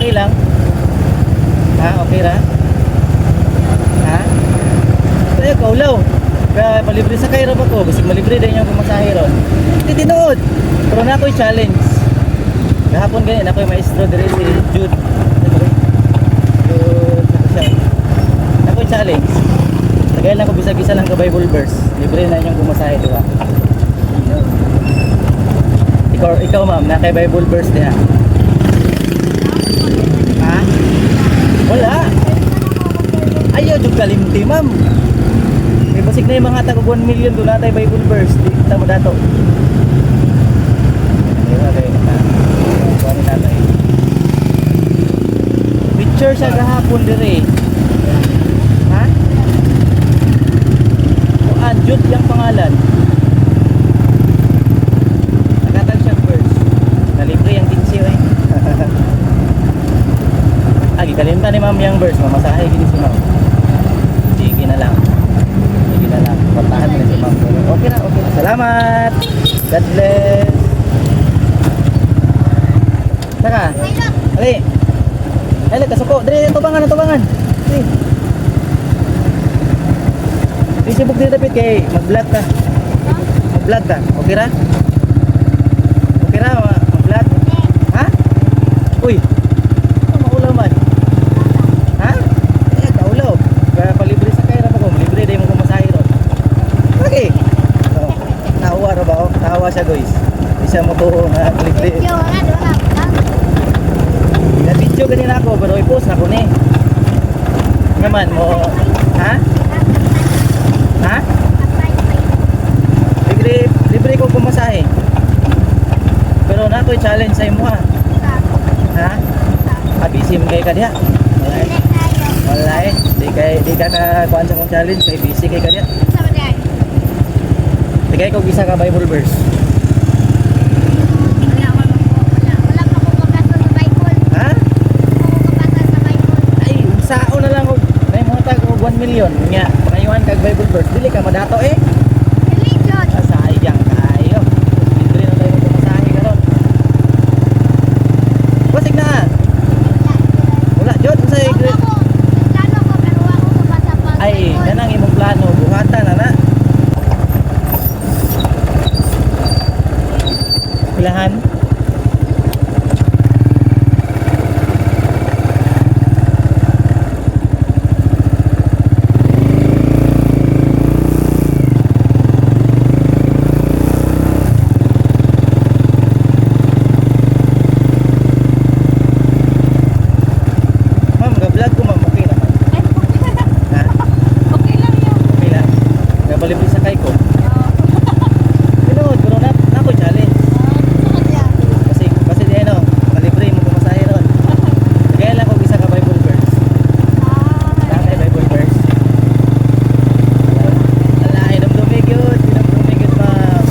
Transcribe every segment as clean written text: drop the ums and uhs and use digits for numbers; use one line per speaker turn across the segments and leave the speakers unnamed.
Okay lang? Ha? Okay ra? Ha? Kaya kaulaw. Kaya malibre sa kayo ba ko? Bisig malibre din yung pumasahe ron. Hindi tinuod. Pero na ako'y challenge. Kahapon ganyan, ako'y maestro dire si Jude. Na ako'y challenge. Tagay lang ko bisag-isa lang ka Bible verse. Libre na inyong pumasahe, di ba? Ikaw ma'am, na kay Bible verse diha. Ha? Wala. Ayaw jud kalimti ma'am. May basig na yung mga tag 1 million doon natay Bible verse. Di kita mo dato. Diba kay kuhanin natin. Picture siya gahapon dire. Ha? Kuan Jude yung pangalan. Nakatag siya verse. Nalibre yung tinsyo eh. Agi kalimta ni ma'am yung verse. Mamasahe gini si ma'am. Sige na lang. Sige na lang. Kontahan mo na si ma'am. Okay na, okay na. Salamat. God bless. Saka. Ali. Ali, kasuko. Dali, tubangan. Dali. Facebook dito David kay mag-vlog ka. Mag-vlog ka. Okay ra? Okay ra mag-vlog? Ha? Uy. Ano maulaman? Ha? Eh, kaulaw. Kaya palibre sa kayo mo ko. Libre din mo kumasahe ron. Okay. Oh, tawa ra ba? Oh? Tawa siya guys. Di siya mo to na libre. Na-video ganina ako pero i-post na ko ni. Naman mo. Ha? Ha? Libre ko pumasahe. Pero na ako'y challenge sa imo ha. Ha? Busy mo kay ka diha. Wala eh. Di ka na kuan sa kong challenge kay busy kay ka diha. Tigay ko isa ka Bible verse. Ha? Ay, sao na lang og may mga tag 1 million nga. Pangayuhan kag Bible verse. Dili ka madato eh. Sayang kayo. Libre na tayo magpamasahe karon. Basig na. Wala jud sa ay, nanang imong plano buhatan na. Pilahan. Libre sa kay ko. Pinood, pero na ako challenge. Kasi di ano, malibre mo pumasahe ron. Kaya lang kung isa ka Bible verse. Kaya Bible verse. Ala, inamdumig yun ma'am.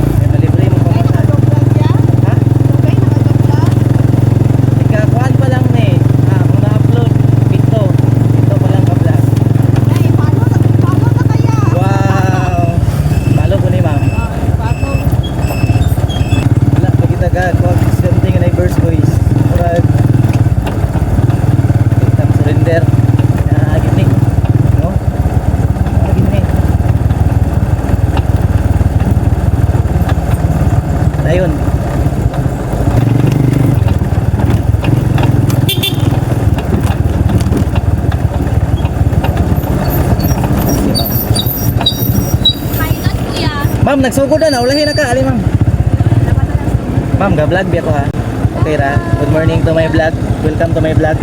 Kaya malibre mo pumasahe. Ha? Ikakuhan pa lang eh. Kung na-upload, ito pa lang ka-vlog. Something na verse guys. Murag tam surrender. Gini. No? Gini. Dayon. Ma'am, nagsugod na. Ulahin na ka. Ali, ma'am. Ma'am, ga-vlog biya ko ha. Okay ra. Good morning to my vlog. Welcome to my vlog.